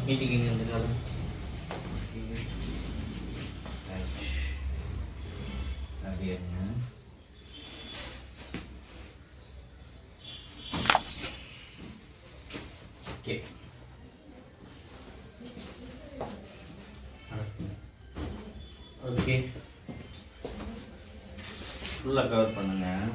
Meeting எங்கே இருந்துருக்காங்க? அப்படியே ஓகே. ஓகே, ஃபுல்லாக கவர் பண்ணுங்கள்.